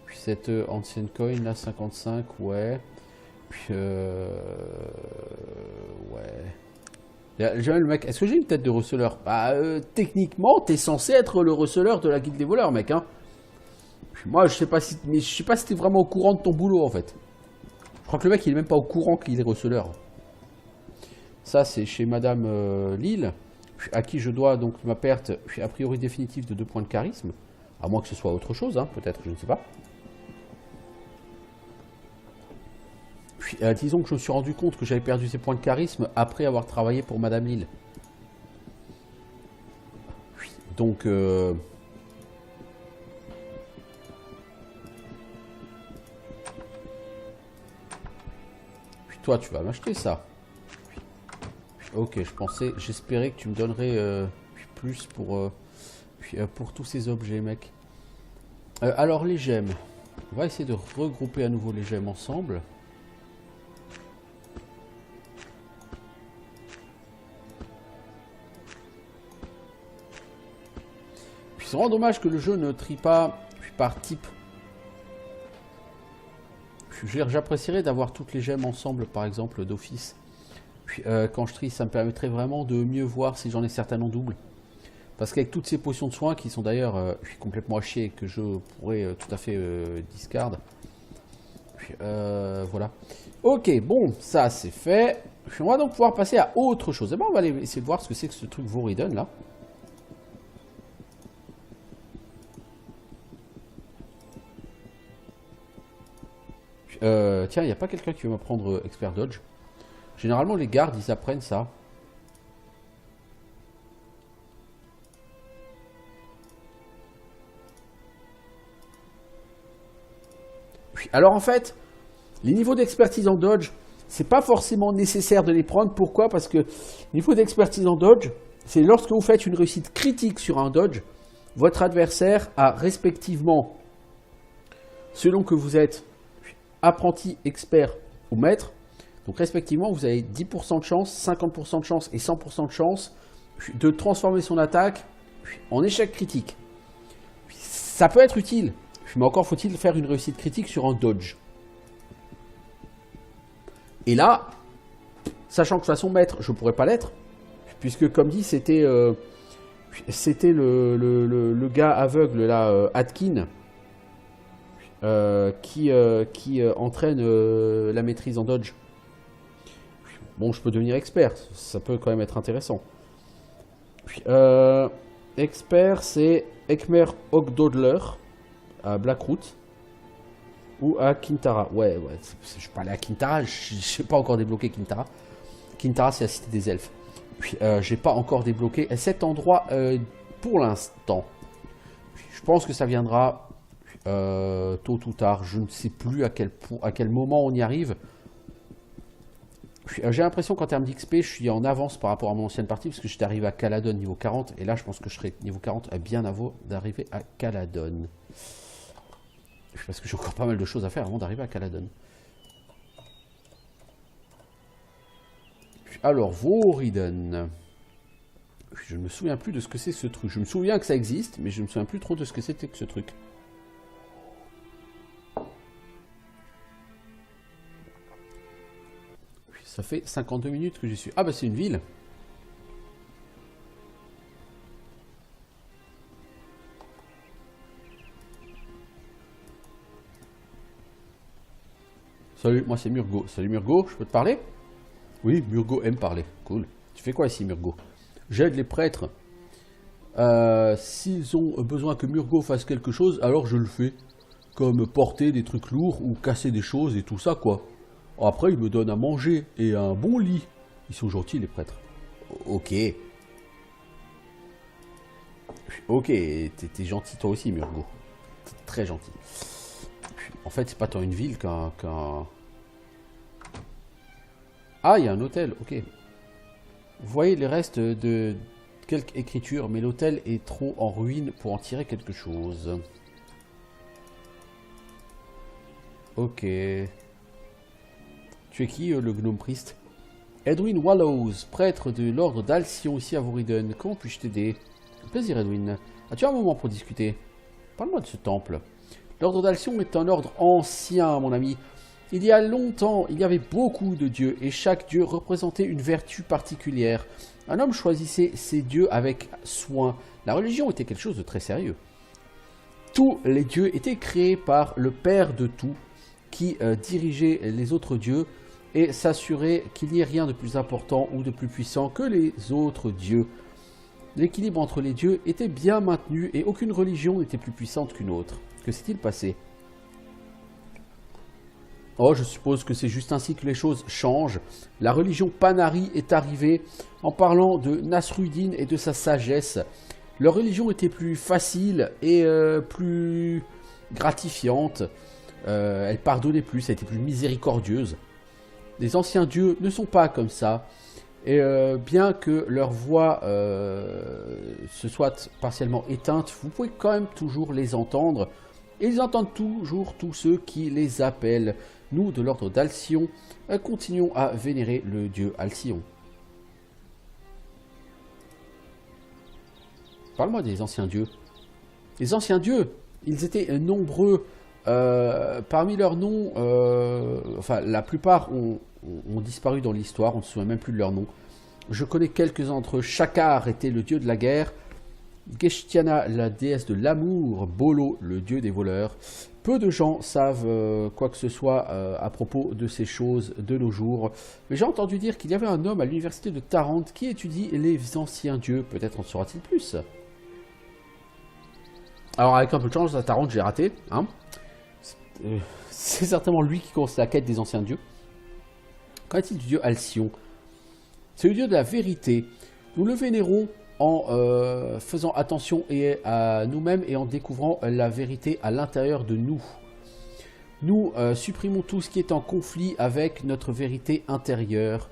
Puis cette ancienne coin là, 55, ouais. Puis, ouais... J'ai le mec, est-ce que j'ai une tête de receleur? Bah, techniquement, t'es censé être le receleur de la guilde des voleurs, mec, hein. Moi, je sais pas si, mais je sais pas si t'es vraiment au courant de ton boulot, en fait. Je crois que le mec, il est même pas au courant qu'il est receleur. Ça, c'est chez Madame Lille, à qui je dois donc ma perte, a priori définitive de 2 points de charisme. À moins que ce soit autre chose, hein, peut-être, je ne sais pas. Puis, disons que je me suis rendu compte que j'avais perdu ces points de charisme après avoir travaillé pour Madame Lille. Donc, puis toi, tu vas m'acheter ça. Ok, j'espérais que tu me donnerais plus pour tous ces objets, mec. Alors, les gemmes. On va essayer de regrouper à nouveau les gemmes ensemble. C'est vraiment dommage que le jeu ne trie pas par type. J'apprécierais d'avoir toutes les gemmes ensemble, par exemple, d'office. Quand je trie, ça me permettrait vraiment de mieux voir si j'en ai certaines en double. Parce qu'avec toutes ces potions de soins, qui sont d'ailleurs complètement à chier, que je pourrais tout à fait discard. Voilà. Ok, bon, ça c'est fait. On va donc pouvoir passer à autre chose. Et ben, on va aller essayer de voir ce que c'est que ce truc Voriden là. Tiens, il n'y a pas quelqu'un qui veut m'apprendre Expert Dodge. Généralement, les gardes, ils apprennent ça. Alors en fait, les niveaux d'expertise en Dodge, c'est pas forcément nécessaire de les prendre. Pourquoi? Parce que niveau d'expertise en Dodge, c'est lorsque vous faites une réussite critique sur un Dodge, votre adversaire a respectivement, selon que vous êtes apprenti, expert ou maître, donc respectivement vous avez 10% de chance, 50% de chance et 100% de chance de transformer son attaque en échec critique. Ça peut être utile, mais encore faut-il faire une réussite critique sur un Dodge. Et là, sachant que de toute façon maître, je ne pourrais pas l'être, puisque comme dit, c'était le gars aveugle là, Atkin, qui entraîne la maîtrise en Dodge. Bon, je peux devenir expert, ça peut quand même être intéressant. Expert, c'est Ekmer Ogdodler à Blackroot ou à Kintara. Ouais, je peux aller à Kintara, je n'ai pas encore débloqué Kintara. Kintara, c'est la cité des elfes. Puis, j'ai pas encore débloqué cet endroit pour l'instant. Je pense que ça viendra tôt ou tard. Je ne sais plus à quel moment on y arrive. J'ai l'impression qu'en termes d'XP, je suis en avance par rapport à mon ancienne partie, parce que j'étais arrivé à Caladon niveau 40, et là je pense que je serai niveau 40 bien avant d'arriver à Caladon. Parce que j'ai encore pas mal de choses à faire avant d'arriver à Caladon. Alors, Voriden. Je ne me souviens plus de ce que c'est ce truc. Je me souviens que ça existe, mais je ne me souviens plus trop de ce que c'était que ce truc. Ça fait 52 minutes que j'y suis. Ah bah c'est une ville. Salut, moi c'est Murgo. Salut Murgo, je peux te parler? Oui, Murgo aime parler. Cool. Tu fais quoi ici Murgo? J'aide les prêtres. S'ils ont besoin que Murgo fasse quelque chose, alors je le fais. Comme porter des trucs lourds ou casser des choses et tout ça quoi. Après, ils me donnent à manger et un bon lit. Ils sont gentils, les prêtres. Ok. Ok, t'es gentil toi aussi, Murgo. T'es très gentil. En fait, c'est pas tant une ville qu'un... Ah, il y a un hôtel, ok. Vous voyez les restes de quelques écritures, mais l'hôtel est trop en ruine pour en tirer quelque chose. Ok. Tu es qui, le gnome priest? Edwin Wallows, prêtre de l'ordre d'Alcyon ici à Voriden. Comment puis-je t'aider? Plaisir, Edwin. As-tu un moment pour discuter? Parle-moi de ce temple. L'ordre d'Alcyon est un ordre ancien, mon ami. Il y a longtemps, il y avait beaucoup de dieux, et chaque dieu représentait une vertu particulière. Un homme choisissait ses dieux avec soin. La religion était quelque chose de très sérieux. Tous les dieux étaient créés par le Père de tout, qui dirigeait les autres dieux, et s'assurer qu'il n'y ait rien de plus important ou de plus puissant que les autres dieux. L'équilibre entre les dieux était bien maintenu et aucune religion n'était plus puissante qu'une autre. Que s'est-il passé? Oh, je suppose que c'est juste ainsi que les choses changent. La religion Panari est arrivée en parlant de Nasruddin et de sa sagesse. Leur religion était plus facile et plus gratifiante. Elle pardonnait plus, elle était plus miséricordieuse. Les anciens dieux ne sont pas comme ça. Et bien que leur voix se soit partiellement éteinte, vous pouvez quand même toujours les entendre. Et ils entendent toujours tous ceux qui les appellent. Nous, de l'ordre d'Alcyon, continuons à vénérer le dieu Alcyon. Parle-moi des anciens dieux. Les anciens dieux, ils étaient nombreux Parmi leurs noms, enfin la plupart ont disparu dans l'histoire, on ne se souvient même plus de leurs noms. Je connais quelques-uns d'entre eux. Shakar était le dieu de la guerre, Geshtiana la déesse de l'amour, Bolo le dieu des voleurs. Peu de gens savent quoi que ce soit à propos de ces choses de nos jours. Mais j'ai entendu dire qu'il y avait un homme à l'université de Tarente qui étudie les anciens dieux. Peut-être en saura-t-il plus. Alors avec un peu de chance, à Tarente j'ai raté. Hein. C'est certainement lui qui commence la quête des anciens dieux. Qu'en est-il du dieu Alcyon? C'est le dieu de la vérité. Nous le vénérons en faisant attention à nous-mêmes et en découvrant la vérité à l'intérieur de nous. Nous supprimons tout ce qui est en conflit avec notre vérité intérieure.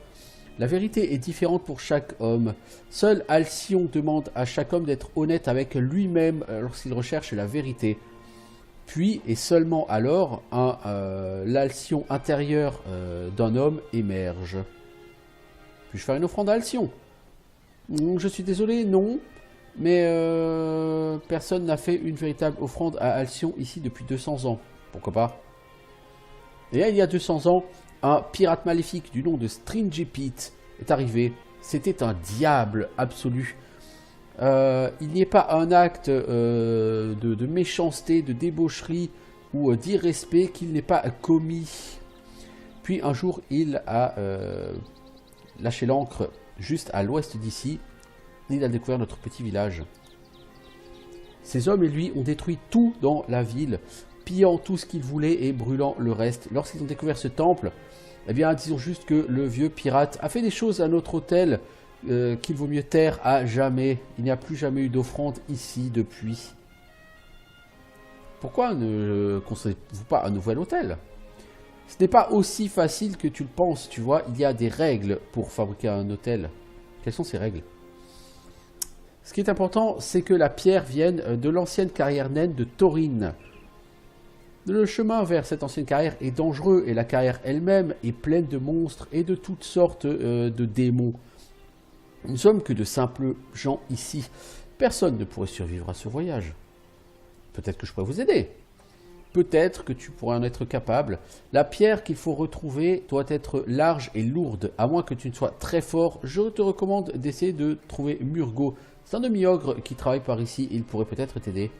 La vérité est différente pour chaque homme. Seul Alcyon demande à chaque homme d'être honnête avec lui-même lorsqu'il recherche la vérité. Puis, et seulement alors, l'Alcyon intérieur d'un homme émerge. Puis-je faire une offrande à Alcyon? Je suis désolé, non. Mais personne n'a fait une véritable offrande à Alcyon ici depuis 200 ans. Pourquoi pas? Et là, il y a 200 ans, un pirate maléfique du nom de Stringy Pete est arrivé. C'était un diable absolu. Il n'y a pas un acte de méchanceté, de débaucherie ou d'irrespect qu'il n'ait pas commis. Puis un jour, il a lâché l'ancre juste à l'ouest d'ici. Il a découvert notre petit village. Ces hommes et lui ont détruit tout dans la ville, pillant tout ce qu'ils voulaient et brûlant le reste. Lorsqu'ils ont découvert ce temple, eh bien, disons juste que le vieux pirate a fait des choses à notre hôtel qu'il vaut mieux taire à jamais. Il n'y a plus jamais eu d'offrande ici depuis. Pourquoi ne construisez-vous pas un nouvel hôtel? Ce n'est pas aussi facile que tu le penses, tu vois. Il y a des règles pour fabriquer un hôtel. Quelles sont ces règles? Ce qui est important, c'est que la pierre vienne de l'ancienne carrière naine de Taurine. Le chemin vers cette ancienne carrière est dangereux et la carrière elle-même est pleine de monstres et de toutes sortes de démons. Nous ne sommes que de simples gens ici. Personne ne pourrait survivre à ce voyage. Peut-être que je pourrais vous aider. Peut-être que tu pourrais en être capable. La pierre qu'il faut retrouver doit être large et lourde. À moins que tu ne sois très fort, je te recommande d'essayer de trouver Murgo. C'est un demi-ogre qui travaille par ici. Il pourrait peut-être t'aider.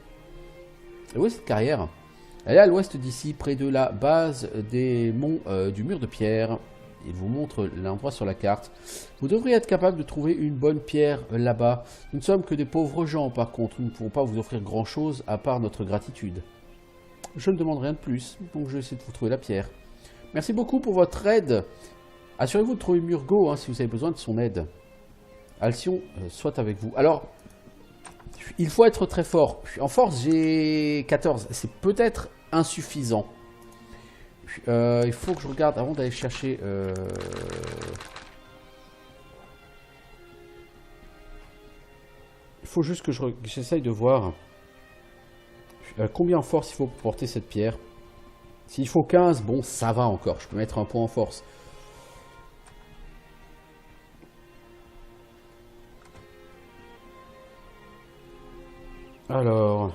Et où est cette carrière? Elle est à l'ouest d'ici, près de la base des monts du mur de pierre. Il vous montre l'endroit sur la carte. Vous devriez être capable de trouver une bonne pierre là-bas. Nous ne sommes que des pauvres gens, par contre. Nous ne pouvons pas vous offrir grand-chose à part notre gratitude. Je ne demande rien de plus, donc je vais essayer de vous trouver la pierre. Merci beaucoup pour votre aide. Assurez-vous de trouver Murgo hein, si vous avez besoin de son aide. Alcyon soit avec vous. Alors, il faut être très fort. En force, j'ai 14. C'est peut-être insuffisant. Il faut que je regarde avant d'aller chercher... Il faut juste que j'essaye de voir combien en force il faut pour porter cette pierre. S'il faut 15, bon, ça va encore. Je peux mettre un point en force. Alors...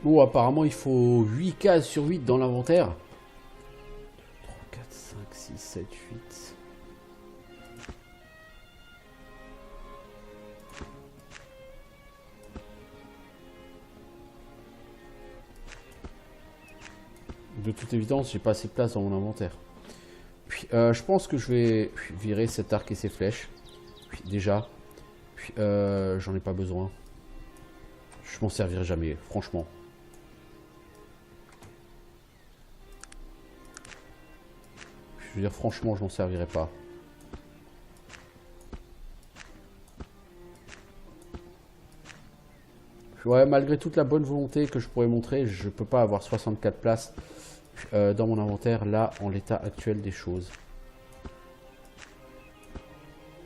Oh, apparemment, il faut 8 cases sur 8 dans l'inventaire. 3, 4, 5, 6, 7, 8. De toute évidence, j'ai pas assez de place dans mon inventaire. Puis, je pense que je vais virer cet arc et ces flèches. Puis, déjà. Puis, j'en ai pas besoin. Je m'en servirai jamais, franchement. Je veux dire, franchement, je m'en servirai pas. Ouais, malgré toute la bonne volonté que je pourrais montrer, je peux pas avoir 64 places dans mon inventaire, là, en l'état actuel des choses.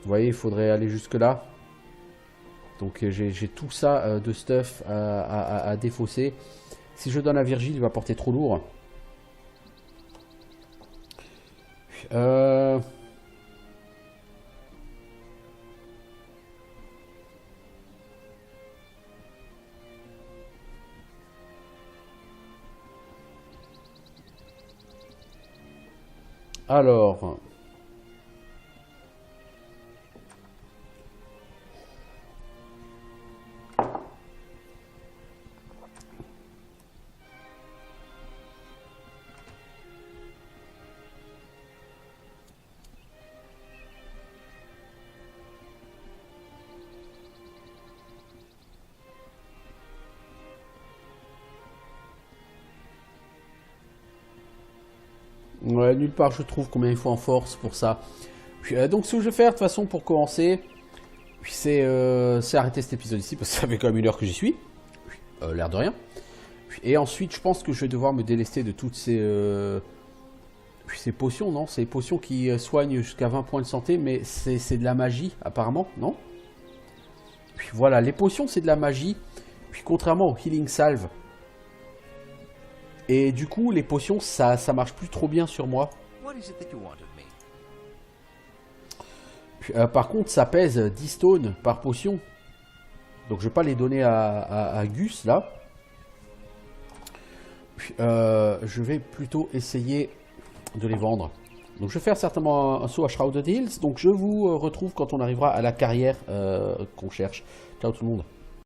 Vous voyez, il faudrait aller jusque là. Donc j'ai tout ça de stuff à défausser. Si je donne à Virgile, il va porter trop lourd. Alors... Ouais, nulle part je trouve combien il faut en force pour ça. Donc ce que je vais faire de toute façon pour commencer, c'est arrêter cet épisode ici parce que ça fait quand même 1 heure que j'y suis. L'air de rien. Et ensuite je pense que je vais devoir me délester de toutes ces potions, non? Ces potions qui soignent jusqu'à 20 points de santé, mais c'est de la magie apparemment, non? Puis voilà, les potions c'est de la magie. Puis contrairement au healing salve. Et du coup, les potions, ça marche plus trop bien sur moi. Par contre, ça pèse 10 stones par potion. Donc je vais pas les donner à Gus, là. Je vais plutôt essayer de les vendre. Donc je vais faire certainement un saut à Shrouded Hills. Donc je vous retrouve quand on arrivera à la carrière qu'on cherche. Ciao tout le monde.